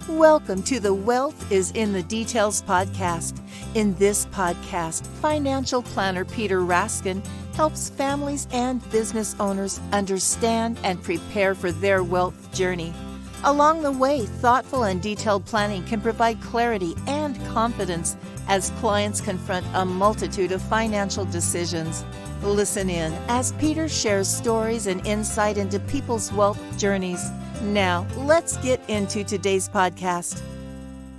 Welcome to the Wealth is in the Details podcast. In this podcast, financial planner Peter Raskin helps families and business owners understand and prepare for their wealth journey. Along the way, thoughtful and detailed planning can provide clarity and confidence as clients confront a multitude of financial decisions. Listen in as Peter shares stories and insight into people's wealth journeys. Now, let's get into today's podcast.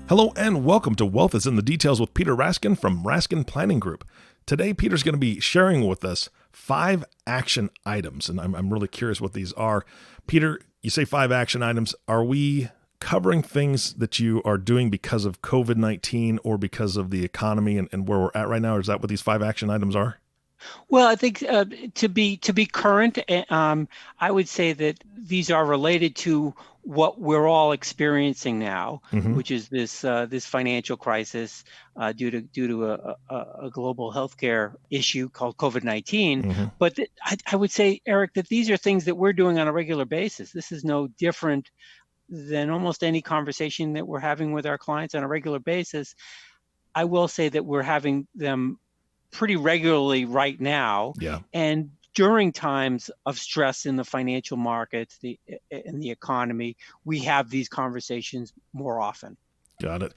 Hello and welcome to Wealth is in the Details with Peter Raskin from Raskin Planning Group. Today, Peter's going to be sharing with us 5 action items, and I'm really curious what these are. Peter, you say 5 action items. Are we covering things that you are doing because of COVID-19 or because of the economy and where we're at right now? Or is that what these 5 action items are? Well, I think to be current, I would say that these are related to what we're all experiencing now, which is this financial crisis due to a global healthcare issue called COVID-19. But I would say, Eric, that these are things that we're doing on a regular basis. This is no different than almost any conversation that we're having with our clients on a regular basis. I will say that we're having them pretty regularly right now. Yeah. And during times of stress in the financial markets, in the economy, we have these conversations more often. Got it.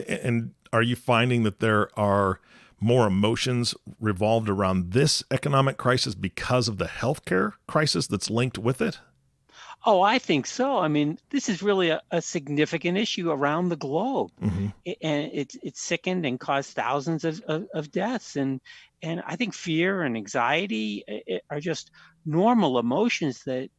And are you finding that there are more emotions revolved around this economic crisis because of the healthcare crisis that's linked with it? Oh, I think so. I mean, this is really a significant issue around the globe, and it's sickened and caused thousands of deaths. And I think fear and anxiety are just normal emotions that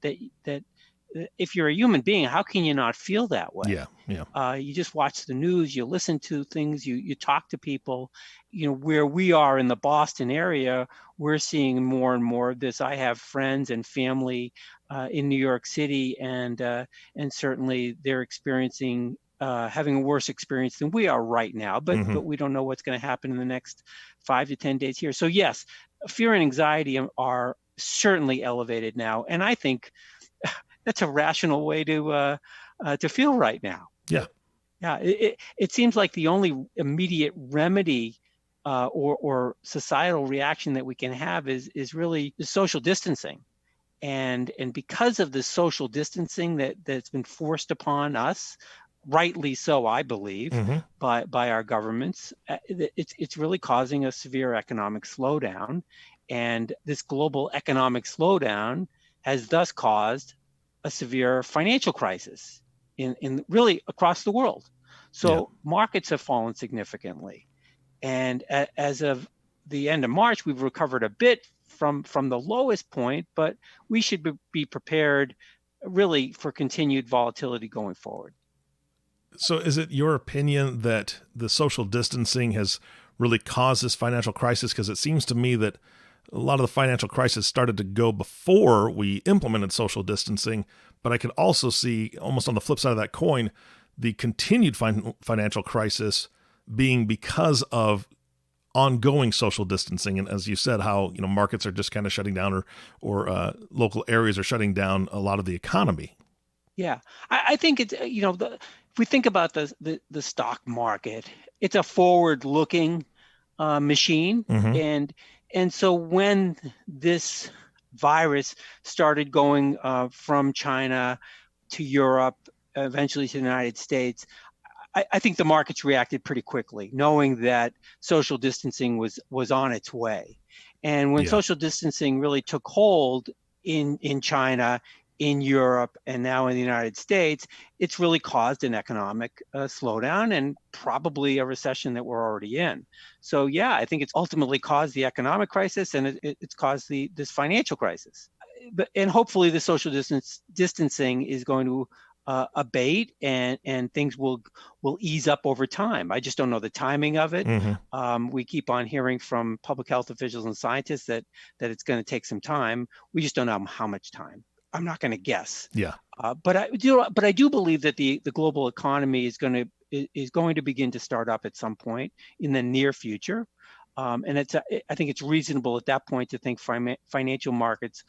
if you're a human being, how can you not feel that way? Yeah. You just watch the news, you listen to things, you talk to people. You know, where we are in the Boston area, we're seeing more and more of this. I have friends and family in New York City, and certainly they're experiencing having a worse experience than we are right now. But we don't know what's going to happen in the next 5 to 10 days here. So yes, fear and anxiety are certainly elevated now, and I think that's a rational way to feel right now. Yeah. It seems like the only immediate remedy or societal reaction that we can have is really the social distancing, and because of the social distancing that's been forced upon us, rightly so, I believe, by our governments, it's really causing a severe economic slowdown, and this global economic slowdown has thus caused a severe financial crisis in really across the world. So markets have fallen significantly. And as of the end of March, we've recovered a bit from the lowest point, but we should be prepared really for continued volatility going forward. So is it your opinion that the social distancing has really caused this financial crisis? Because it seems to me that a lot of the financial crisis started to go before we implemented social distancing, but I could also see, almost on the flip side of that coin, the continued financial crisis being because of ongoing social distancing. And as you said, how markets are just kind of shutting down, or local areas are shutting down a lot of the economy. Yeah, I think it's if we think about the stock market, it's a forward-looking machine, and so when this virus started going from China to Europe, eventually to the United States, I think the markets reacted pretty quickly, knowing that social distancing was on its way. And when social distancing really took hold in China, in Europe, and now in the United States, it's really caused an economic slowdown and probably a recession that we're already in. So yeah, I think it's ultimately caused the economic crisis, and it's caused this financial crisis. And hopefully the social distancing is going to abate, and things will ease up over time. I just don't know the timing of it. We keep on hearing from public health officials and scientists that it's going to take some time. We just don't know how much time. I'm not going to guess. Yeah. But I do believe that the global economy is going to begin to start up at some point in the near future. And I think it's reasonable at that point to think financial markets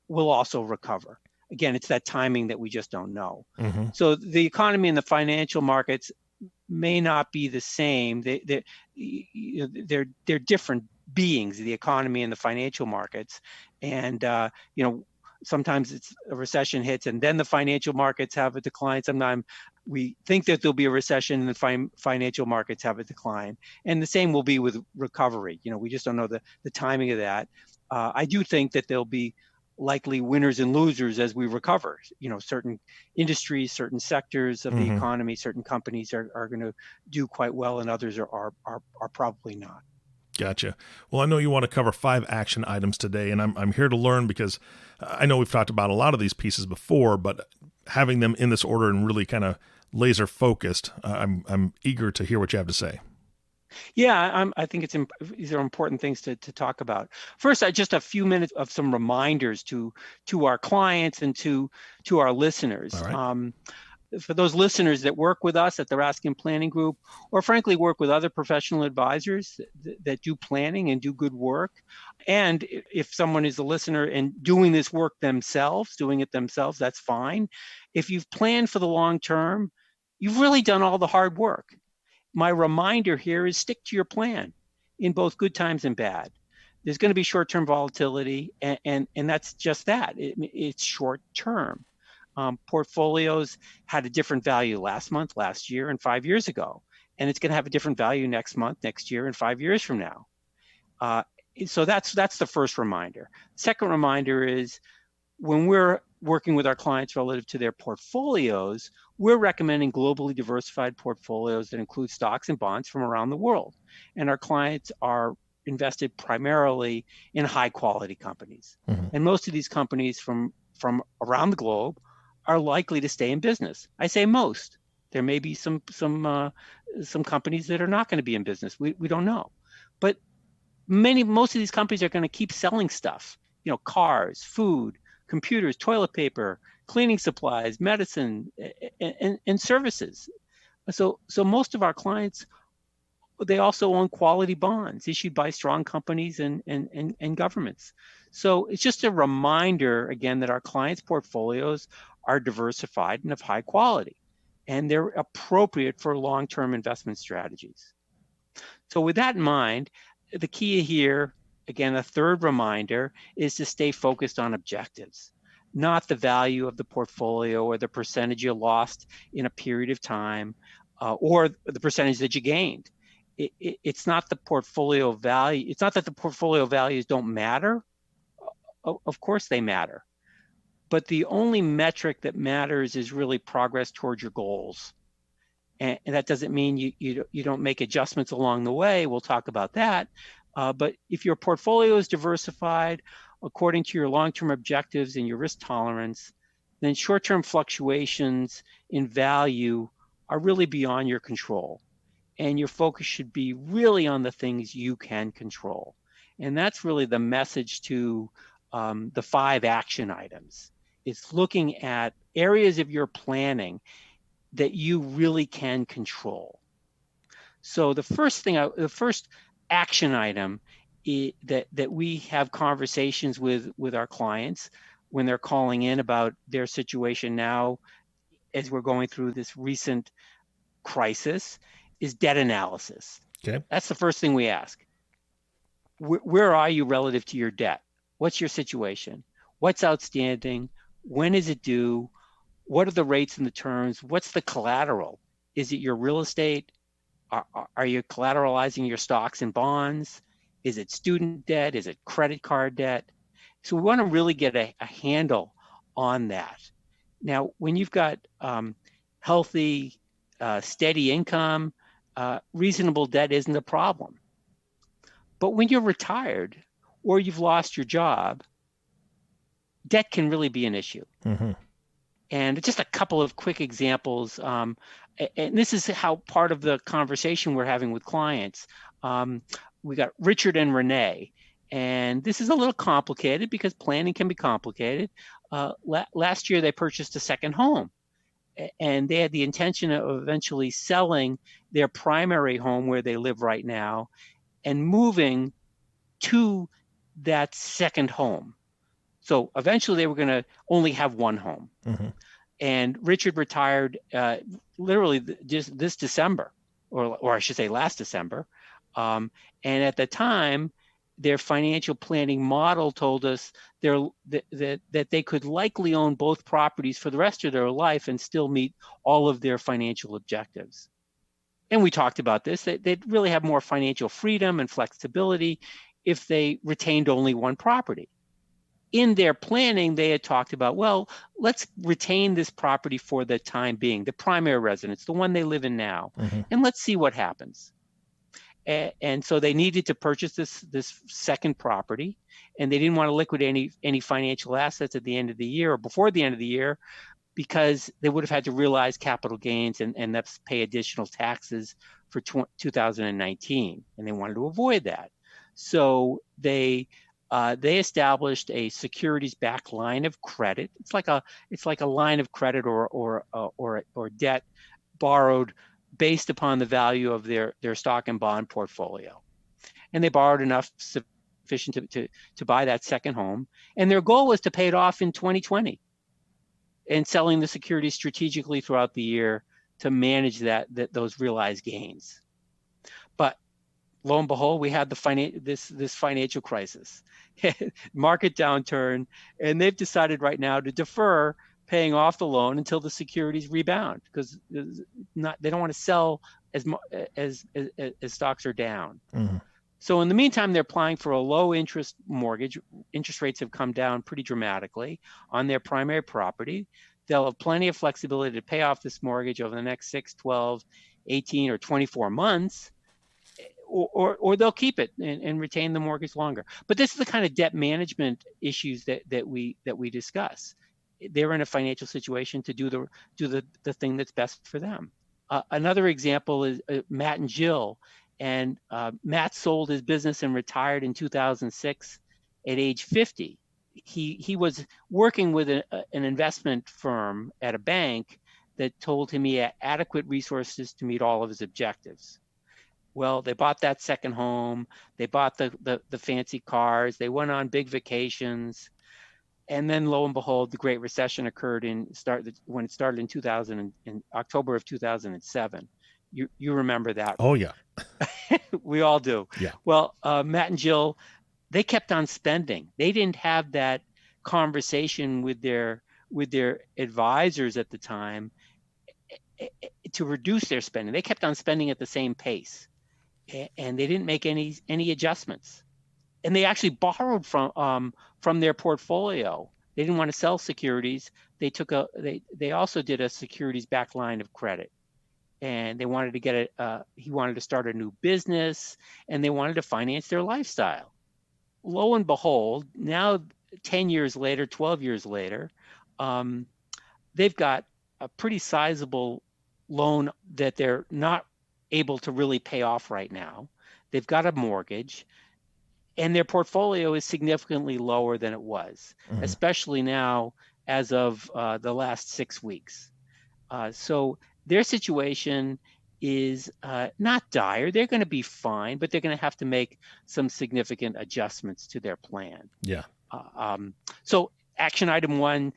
will also recover. again, it's that timing that we just don't know. Mm-hmm. So the economy and the financial markets may not be the same. They're different beings, the economy and the financial markets. And sometimes it's a recession hits and then the financial markets have a decline. Sometimes we think that there'll be a recession and the financial markets have a decline. And the same will be with recovery. We just don't know the timing of that. I do think that there'll be likely winners and losers as we recover. Certain industries, certain sectors of the economy, certain companies are going to do quite well, and others are probably not. Gotcha. Well, I know you want to cover 5 action items today, and I'm here to learn because I know we've talked about a lot of these pieces before, but having them in this order and really kind of laser focused, I'm eager to hear what you have to say. Yeah, I think these are important things to talk about. First, just a few minutes of some reminders to our clients and to our listeners. All right. For those listeners that work with us at the Raskin Planning Group, or frankly work with other professional advisors that do planning and do good work, and if someone is a listener and doing this work themselves, that's fine. If you've planned for the long term, you've really done all the hard work. My reminder here is stick to your plan in both good times and bad. There's going to be short-term volatility, and that's just that. It's short-term. Portfolios had a different value last month, last year, and 5 years ago, and it's going to have a different value next month, next year, and 5 years from now. So that's the first reminder. Second reminder is when we're working with our clients relative to their portfolios, we're recommending globally diversified portfolios that include stocks and bonds from around the world. And our clients are invested primarily in high quality companies. Mm-hmm. And most of these companies from around the globe are likely to stay in business. I say most. There may be some companies that are not going to be in business. We don't know. But most of these companies are going to keep selling stuff, cars, food, computers, toilet paper, cleaning supplies, medicine, and services. So most of our clients, they also own quality bonds issued by strong companies and governments. So it's just a reminder, again, that our clients' portfolios are diversified and of high quality, and they're appropriate for long-term investment strategies. So with that in mind, the key here, again, a third reminder, is to stay focused on objectives, not the value of the portfolio or the percentage you lost in a period of time or the percentage that you gained. It's not the portfolio value. It's not that the portfolio values don't matter. Of course they matter. But the only metric that matters is really progress towards your goals. And that doesn't mean you don't make adjustments along the way. We'll talk about that. But if your portfolio is diversified according to your long-term objectives and your risk tolerance, then short-term fluctuations in value are really beyond your control. And your focus should be really on the things you can control. And that's really the message to the 5 action items. It's looking at areas of your planning that you really can control. So the first action item that we have conversations with our clients when they're calling in about their situation now as we're going through this recent crisis is debt analysis. Okay. That's the first thing we ask. Where are you relative to your debt? What's your situation? What's outstanding? When is it due? What are the rates and the terms? What's the collateral? Is it your real estate? Are you collateralizing your stocks and bonds? Is it student debt? Is it credit card debt? So we want to really get a handle on that. Now, when you've got healthy, steady income, reasonable debt isn't a problem. But when you're retired or you've lost your job, debt can really be an issue. Mm-hmm. And just a couple of quick examples. And this is how part of the conversation we're having with clients. We got Richard and Renee. And this is a little complicated because planning can be complicated. Last year, they purchased a second home. And they had the intention of eventually selling their primary home where they live right now and moving to that second home. So eventually they were going to only have one home. Mm-hmm. And Richard retired literally just this December, or I should say last December. And at the time, their financial planning model told us that they could likely own both properties for the rest of their life and still meet all of their financial objectives. And we talked about this, that they'd really have more financial freedom and flexibility if they retained only one property. In their planning, they had talked about, well, let's retain this property for the time being, the primary residence, the one they live in now, Mm-hmm. and let's see what happens. And so they needed to purchase this second property, and they didn't want to liquidate any financial assets at the end of the year or before the end of the year, because they would have had to realize capital gains and thus pay additional taxes for 2019, and they wanted to avoid that. So they established a securities-backed line of credit. It's like a line of credit or debt borrowed based upon the value of their stock and bond portfolio. And they borrowed enough sufficient to buy that second home. And their goal was to pay it off in 2020 and selling the securities strategically throughout the year to manage those realized gains. But lo and behold, we had this financial crisis, market downturn, and they've decided right now to defer paying off the loan until the securities rebound, because they don't want to sell as stocks are down. Mm-hmm. So in the meantime, they're applying for a low interest mortgage. Interest rates have come down pretty dramatically on their primary property. They'll have plenty of flexibility to pay off this mortgage over the next 6, 12, 18, or 24 months, or they'll keep it and retain the mortgage longer. But this is the kind of debt management issues that we discuss. They're in a financial situation to do the thing that's best for them. Another example is Matt and Jill. And Matt sold his business and retired in 2006 at age 50. He was working with an investment firm at a bank that told him he had adequate resources to meet all of his objectives. Well, they bought that second home. They bought the fancy cars. They went on big vacations. And then lo and behold, the Great Recession occurred when it started in October of 2007. You remember that? Oh, yeah. We all do. Yeah. Well, Matt and Jill, they kept on spending. They didn't have that conversation with their advisors at the time to reduce their spending. They kept on spending at the same pace, and they didn't make any adjustments. And they actually borrowed from their portfolio. They didn't want to sell securities. They also did a securities-backed line of credit. And they wanted to he wanted to start a new business, and they wanted to finance their lifestyle. Lo and behold, now 10 years later, 12 years later, they've got a pretty sizable loan that they're not able to really pay off right now. They've got a mortgage, and their portfolio is significantly lower than it was, mm-hmm. especially now as of the last 6 weeks. So their situation is not dire. They're going to be fine, but they're going to have to make some significant adjustments to their plan. Yeah. So action item 1,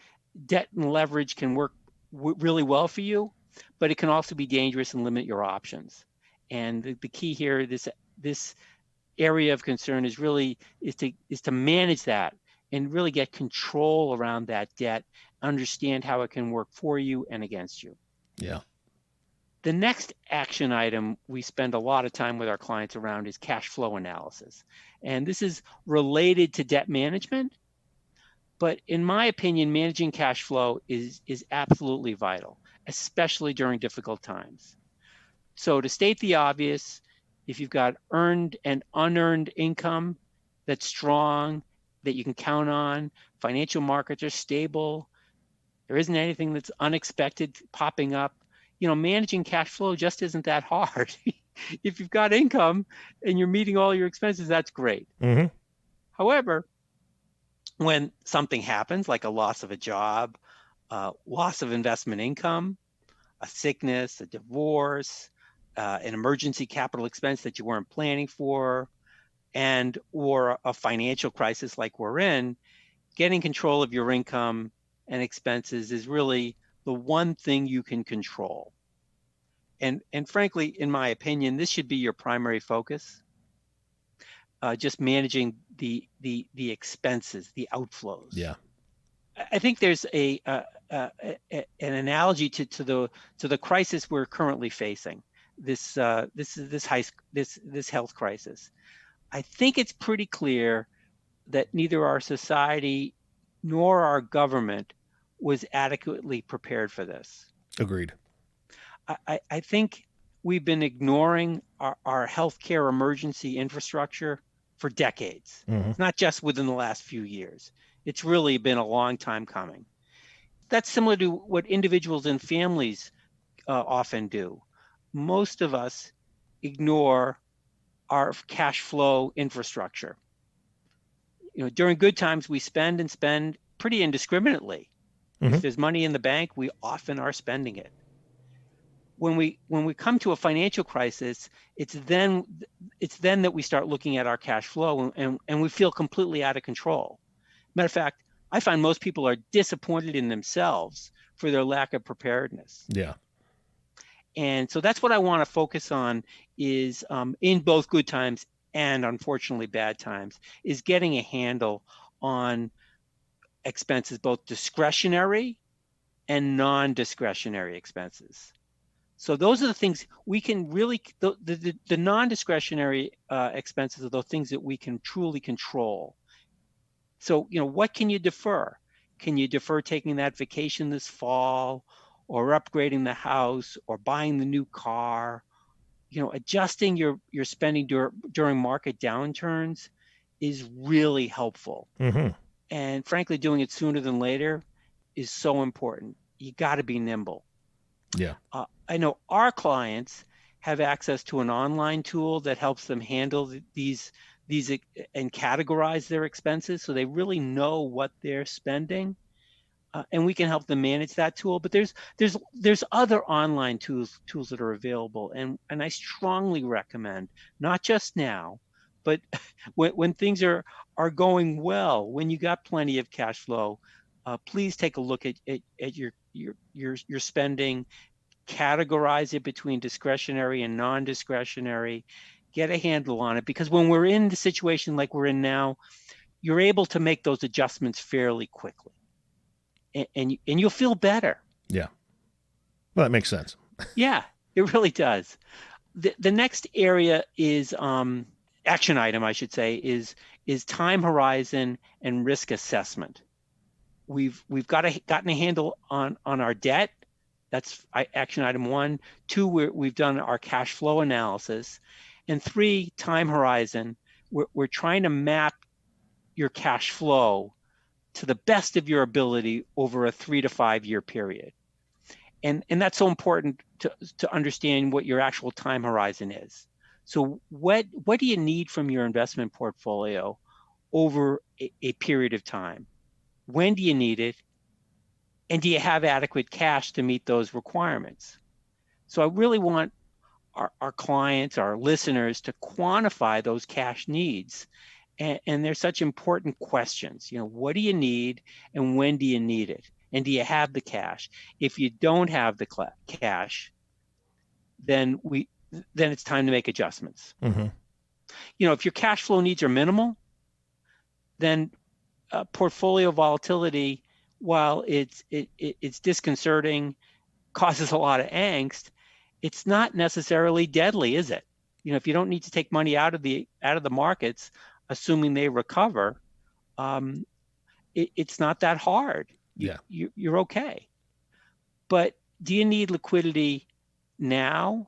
debt and leverage can work really well for you, but it can also be dangerous and limit your options. And the key here, this area of concern is to manage that and really get control around that debt, understand how it can work for you and against you. Yeah. The next action item we spend a lot of time with our clients around is cash flow analysis. And this is related to debt management, but in my opinion, managing cash flow is absolutely vital, especially during difficult times. So to state the obvious, if you've got earned and unearned income that's strong, that you can count on, financial markets are stable, there isn't anything that's unexpected popping up, managing cash flow just isn't that hard. If you've got income and you're meeting all your expenses, that's great. Mm-hmm. However, when something happens, like a loss of a job, loss of investment income, a sickness, a divorce, an emergency capital expense that you weren't planning for, or a financial crisis like we're in, getting control of your income and expenses is really the one thing you can control. And frankly, in my opinion, this should be your primary focus. Just managing the expenses, the outflows. Yeah. I think there's an analogy to the crisis we're currently facing. This health crisis. I think it's pretty clear that neither our society nor our government was adequately prepared for this. Agreed. I think we've been ignoring our healthcare emergency infrastructure for decades. Mm-hmm. It's not just within the last few years. It's really been a long time coming. That's similar to what individuals and families often do. Most of us ignore our cash flow infrastructure. During good times, we spend pretty indiscriminately. Mm-hmm. If there's money in the bank, we often are spending it. When we come to a financial crisis, it's then that we start looking at our cash flow and we feel completely out of control. Matter of fact, I find most people are disappointed in themselves for their lack of preparedness. Yeah. And so that's what I want to focus on is in both good times and unfortunately bad times, is getting a handle on expenses, both discretionary and non-discretionary expenses. So those are the things we can really, the non-discretionary expenses are those things that we can truly control. So, what can you defer? Can you defer taking that vacation this fall, or upgrading the house, or buying the new car? Adjusting your spending during market downturns is really helpful. Mm-hmm. And frankly, doing it sooner than later is so important. You got to be nimble. Yeah. I know our clients have access to an online tool that helps them handle these and categorize their expenses, so they really know what they're spending, and we can help them manage that tool. But there's other online tools that are available, and I strongly recommend, not just now, but when things are going well, when you got plenty of cash flow, please take a look at your spending. Categorize it between discretionary and non-discretionary, get a handle on it, because when we're in the situation like we're in now, you're able to make those adjustments fairly quickly, and you'll feel better. Yeah. Well, that makes sense. Yeah, it really does. The next area is action item, I should say, is time horizon and risk assessment. We've gotten a handle on our debt. That's action item 1. 2, we've done our cash flow analysis. And 3, time horizon. We're trying to map your cash flow to the best of your ability over a 3 to 5 year period. And that's so important to understand what your actual time horizon is. So what do you need from your investment portfolio over a period of time? When do you need it? And do you have adequate cash to meet those requirements? So I really want our clients, our listeners, to quantify those cash needs. And they're such important questions. What do you need and when do you need it? And do you have the cash? If you don't have the cash, then it's time to make adjustments. Mm-hmm. If your cash flow needs are minimal, then portfolio volatility, while it's disconcerting, causes a lot of angst, it's not necessarily deadly, is it? If you don't need to take money out of the markets, assuming they recover, it's not that hard. You're okay. But do you need liquidity now?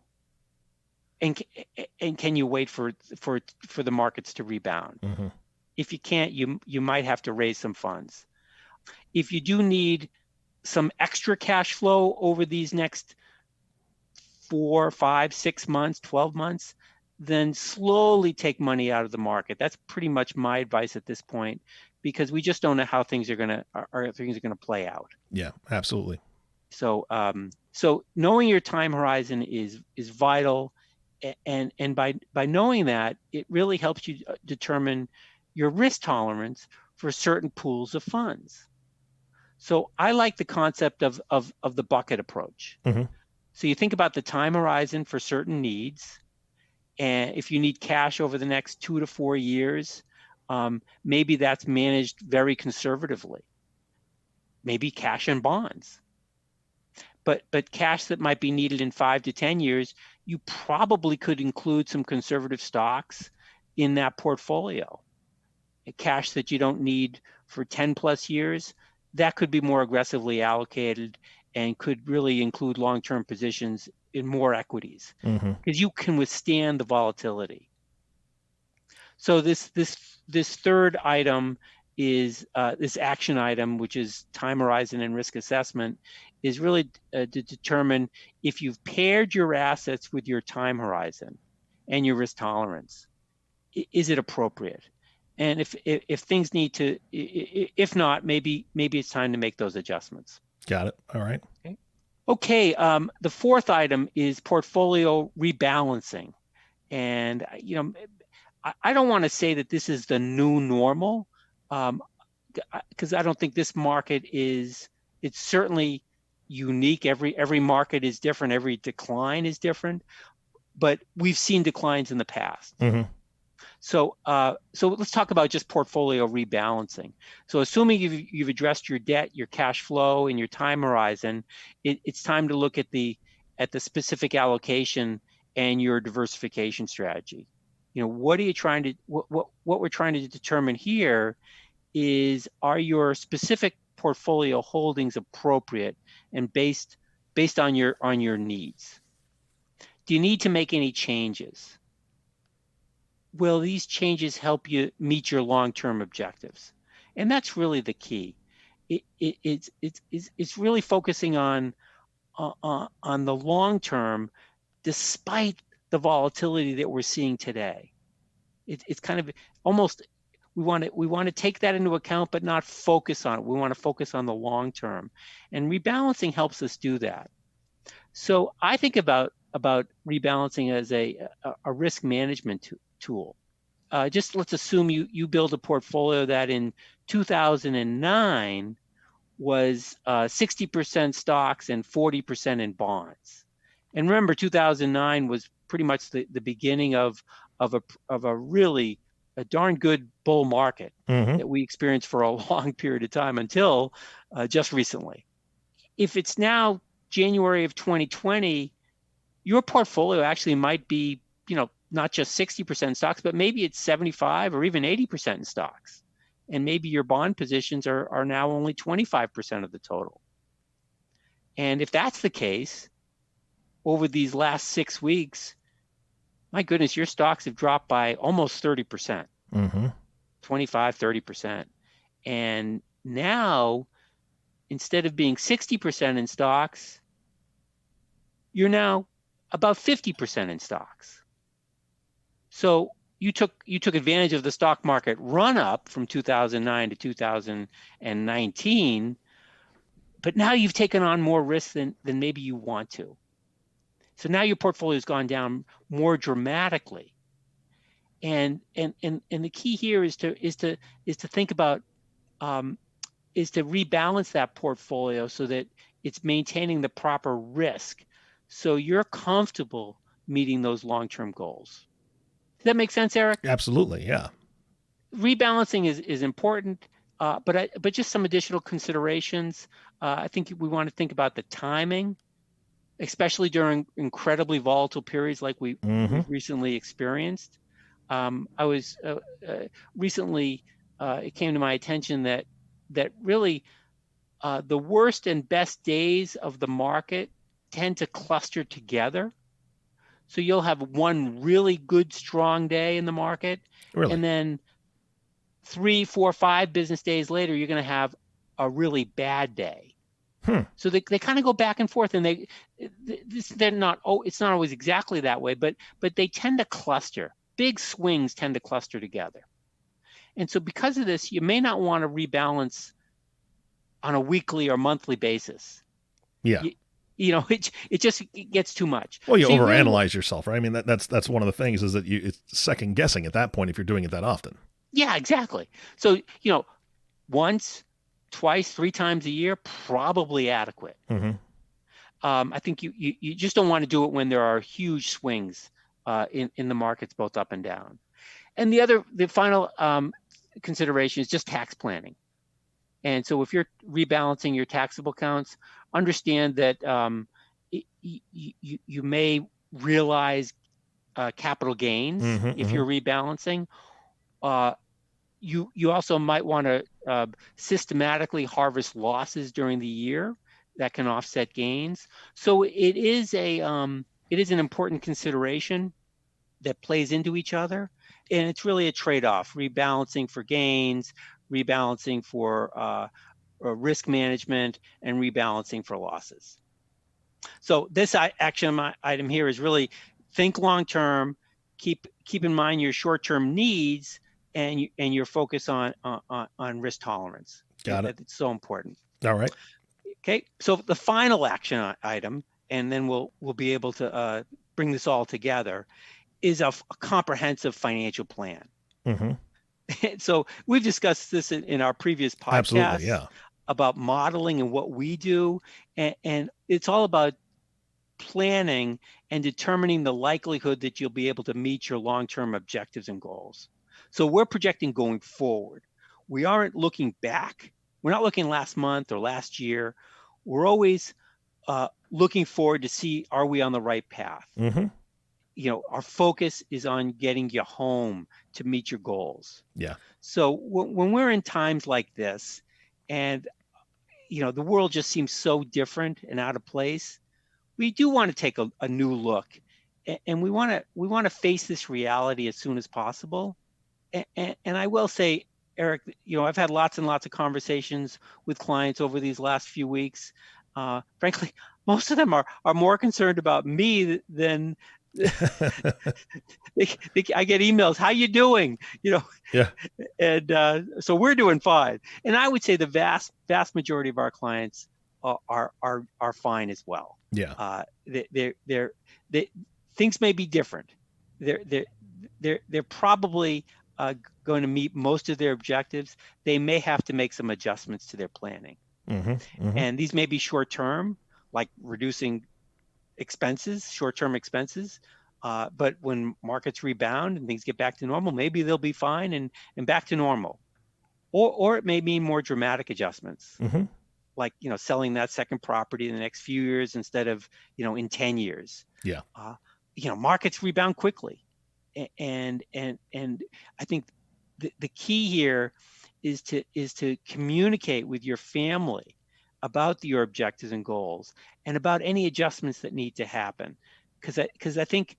And can you wait for the markets to rebound? Mm-hmm. If you can't, you might have to raise some funds. If you do need some extra cash flow over these next 4, 5, 6 months, 12 months, then slowly take money out of the market. That's pretty much my advice at this point, because we just don't know how things are going to play out. Yeah, absolutely. So knowing your time horizon is vital, and by knowing that, it really helps you determine your risk tolerance for certain pools of funds. So I like the concept of the bucket approach. Mm-hmm. So you think about the time horizon for certain needs. And if you need cash over the next 2 to 4 years, maybe that's managed very conservatively. Maybe cash and bonds. But cash that might be needed in 5 to 10 years, you probably could include some conservative stocks in that portfolio. Cash that you don't need for 10 plus years, that could be more aggressively allocated and could really include long-term positions in more equities, because you can withstand the volatility. So this third item is this action item, which is time horizon and risk assessment, is really to determine if you've paired your assets with your time horizon and your risk tolerance. Is it appropriate? And if things need to, if not, maybe it's time to make those adjustments. Got it. All right. Okay. The fourth item is portfolio rebalancing, and I don't want to say that this is the new normal, because I don't think this market is. It's certainly unique. Every market is different. Every decline is different, but we've seen declines in the past. Mm-hmm. So let's talk about just portfolio rebalancing. So assuming you've addressed your debt, your cash flow, and your time horizon, it's time to look at the specific allocation and your diversification strategy. What are you trying to what we're trying to determine here is, are your specific portfolio holdings appropriate and based on your needs? Do you need to make any changes? Will these changes help you meet your long-term objectives? And that's really the key. It's really focusing on the long term, despite the volatility that we're seeing today. It's kind of almost, we want to take that into account, but not focus on it. We want to focus on the long term, and rebalancing helps us do that. So I think about rebalancing as a risk management tool. Just let's assume you build a portfolio that in 2009 was 60% stocks and 40% in bonds. And remember, 2009 was pretty much the beginning of a really a darn good bull market that we experienced for a long period of time until just recently. If it's now January of 2020, your portfolio actually might be, not just 60% stocks, but maybe it's 75 or even 80% in stocks. And maybe your bond positions are now only 25% of the total. And if that's the case, over these last 6 weeks, my goodness, your stocks have dropped by almost 30%, 25, 30%. And now, instead of being 60% in stocks, you're now about 50% in stocks. So you took advantage of the stock market run up from 2009 to 2019, but now you've taken on more risk than maybe you want to. So now your portfolio has gone down more dramatically. And the key here is to think about is to rebalance that portfolio so that it's maintaining the proper risk, so you're comfortable meeting those long-term goals. Does that make sense, Eric? Absolutely, yeah. Rebalancing is important, but just some additional considerations. I think we want to think about the timing, especially during incredibly volatile periods like we've recently experienced. I was recently, it came to my attention that really the worst and best days of the market tend to cluster together. So you'll have one really good, strong day in the market, and then 3, 4, 5 business days later, you're going to have a really bad day. So they kind of go back and forth, and they're not. Oh, it's not always exactly that way, but they tend to cluster. Big swings tend to cluster together, and so because of this, you may not want to rebalance on a weekly or monthly basis. Yeah. It just gets too much. Well, you overanalyze yourself, right? I mean, that's one of the things, is that it's second guessing at that point if you're doing it that often. Yeah, exactly. So, once, twice, 3 times a year, probably adequate. Mm-hmm. I think you just don't want to do it when there are huge swings in the markets, both up and down. And the final consideration is just tax planning. And so if you're rebalancing your taxable accounts, understand that you may realize capital gains if you're rebalancing. You also might want to systematically harvest losses during the year that can offset gains. So it is an important consideration that plays into each other, and it's really a trade-off: rebalancing for gains, rebalancing for risk management, and rebalancing for losses. So this action item here is really think long-term, keep in mind your short-term needs and your focus on risk tolerance. Got it. It's so important. All right. Okay, so the final action item, and then we'll be able to bring this all together, is a comprehensive financial plan. Mm-hmm. So we've discussed this in our previous podcast. Absolutely, yeah. About modeling and what we do, and it's all about planning and determining the likelihood that you'll be able to meet your long-term objectives and goals. So we're projecting going forward. We aren't looking back. We're not looking last month or last year. We're always looking forward to see, are we on the right path? Mm-hmm. Our focus is on getting you home to meet your goals. Yeah. So when we're in times like this, and the world just seems so different and out of place, we do want to take a new look, and we want to face this reality as soon as possible. And I will say, Eric, I've had lots and lots of conversations with clients over these last few weeks. Frankly, most of them are more concerned about me than I get emails, how you doing? Yeah. And so we're doing fine. And I would say the vast majority of our clients are fine as well. Yeah. They're things may be different. They're probably going to meet most of their objectives. They may have to make some adjustments to their planning. Mm-hmm. Mm-hmm. And these may be short term, like reducing short-term expenses, but when markets rebound and things get back to normal, maybe they'll be fine and back to normal. Or it may mean more dramatic adjustments, mm-hmm. like selling that second property in the next few years instead of in 10 years. Yeah. Markets rebound quickly, and I think the key here is to communicate with your family about your objectives and goals, and about any adjustments that need to happen, because I think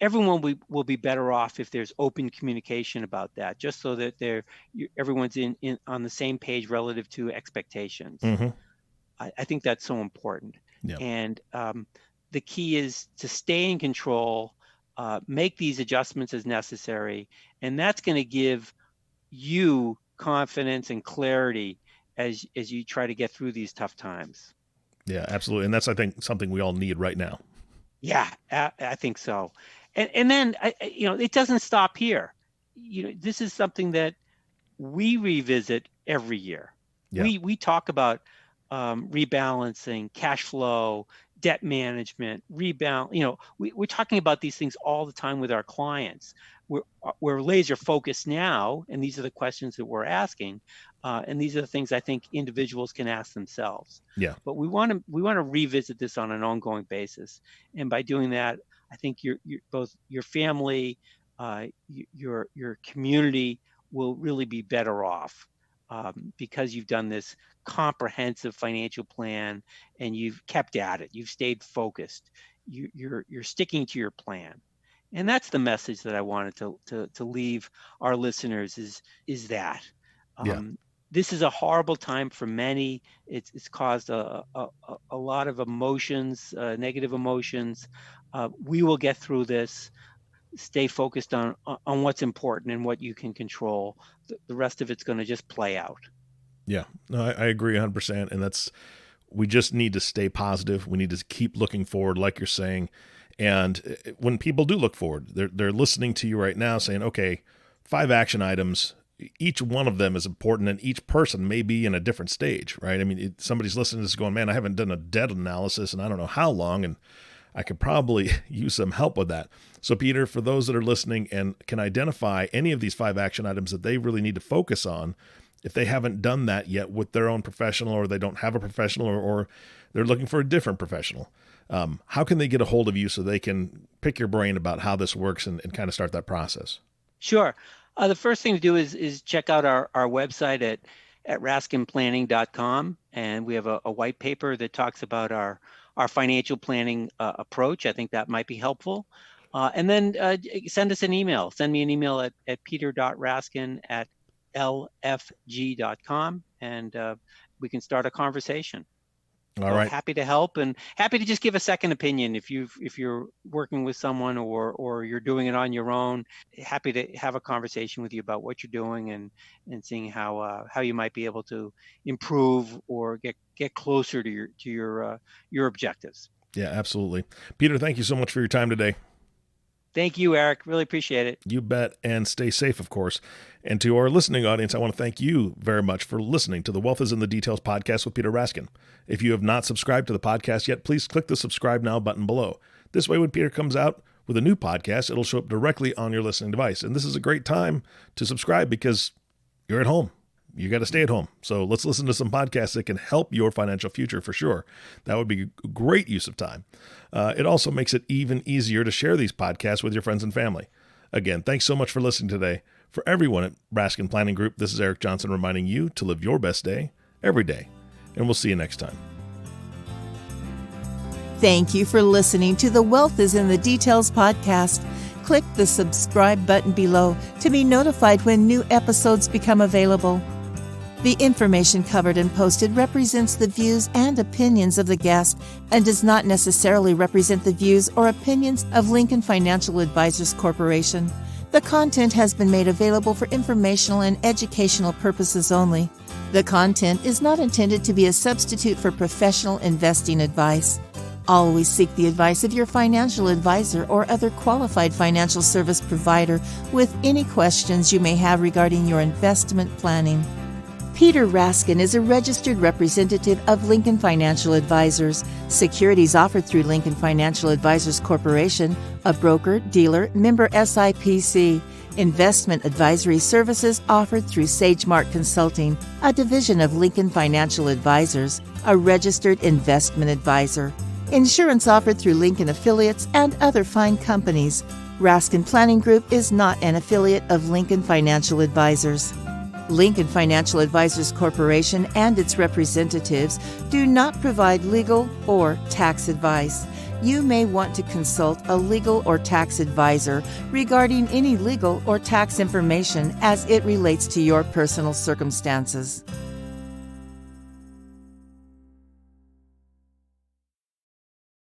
everyone will be better off if there's open communication about that, just so that everyone's in on the same page relative to expectations. Mm-hmm. I think that's so important. Yeah. And the key is to stay in control, make these adjustments as necessary, and that's going to give you confidence and clarity as you try to get through these tough times. Yeah, absolutely. And that's, I think, something we all need right now. Yeah, I think so. And then, it doesn't stop here. This is something that we revisit every year. Yeah. We talk about rebalancing, cash flow, debt management, rebound. We're talking about these things all the time with our clients. We're laser focused now, and these are the questions that we're asking, and these are the things I think individuals can ask themselves. Yeah. But we want to revisit this on an ongoing basis, and by doing that, I think both your family, your community will really be better off, because you've done this comprehensive financial plan and you've kept at it. You've stayed focused. You're sticking to your plan. And that's the message that I wanted to leave our listeners is that this is a horrible time for many. It's caused a lot of emotions, negative emotions. We will get through this. Stay focused on what's important and what you can control. The rest of it's going to just play out. Yeah, no, I agree 100%. And we just need to stay positive. We need to keep looking forward, like you're saying. And when people do look forward, they're listening to you right now saying, okay, 5 action items. each one of them is important, and each person may be in a different stage, right? I mean, somebody's listening to this going, man, I haven't done a debt analysis and I don't know how long, and I could probably use some help with that. So Peter, for those that are listening and can identify any of these 5 action items that they really need to focus on, if they haven't done that yet with their own professional, or they don't have a professional, or they're looking for a different professional, how can they get a hold of you so they can pick your brain about how this works and kind of start that process? Sure. The first thing to do is check out our website at raskinplanning.com. And we have a white paper that talks about our financial planning approach. I think that might be helpful. And then send us an email. Send me an email at peter.raskin@lfg.com, and we can start a conversation. All right. Happy to help, and happy to just give a second opinion if you're working with someone or you're doing it on your own. Happy to have a conversation with you about what you're doing and seeing how you might be able to improve or get closer to your objectives. Yeah, absolutely. Peter, thank you so much for your time today. Thank you, Eric. Really appreciate it. You bet. And stay safe, of course. And to our listening audience, I want to thank you very much for listening to the Wealth is in the Details podcast with Peter Raskin. If you have not subscribed to the podcast yet, please click the subscribe now button below. This way, when Peter comes out with a new podcast, it'll show up directly on your listening device. And this is a great time to subscribe because you're at home. You got to stay at home. So let's listen to some podcasts that can help your financial future for sure. That would be a great use of time. It also makes it even easier to share these podcasts with your friends and family. Again, thanks so much for listening today. For everyone at Raskin Planning Group, this is Eric Johnson reminding you to live your best day every day. And we'll see you next time. Thank you for listening to the Wealth is in the Details podcast. Click the subscribe button below to be notified when new episodes become available. The information covered and posted represents the views and opinions of the guest and does not necessarily represent the views or opinions of Lincoln Financial Advisors Corporation. The content has been made available for informational and educational purposes only. The content is not intended to be a substitute for professional investing advice. Always seek the advice of your financial advisor or other qualified financial service provider with any questions you may have regarding your investment planning. Peter Raskin is a registered representative of Lincoln Financial Advisors. Securities offered through Lincoln Financial Advisors Corporation, a broker, dealer, member SIPC. Investment advisory services offered through SageMark Consulting, a division of Lincoln Financial Advisors, a registered investment advisor. Insurance offered through Lincoln affiliates and other fine companies. Raskin Planning Group is not an affiliate of Lincoln Financial Advisors. Lincoln Financial Advisors Corporation and its representatives do not provide legal or tax advice. You may want to consult a legal or tax advisor regarding any legal or tax information as it relates to your personal circumstances.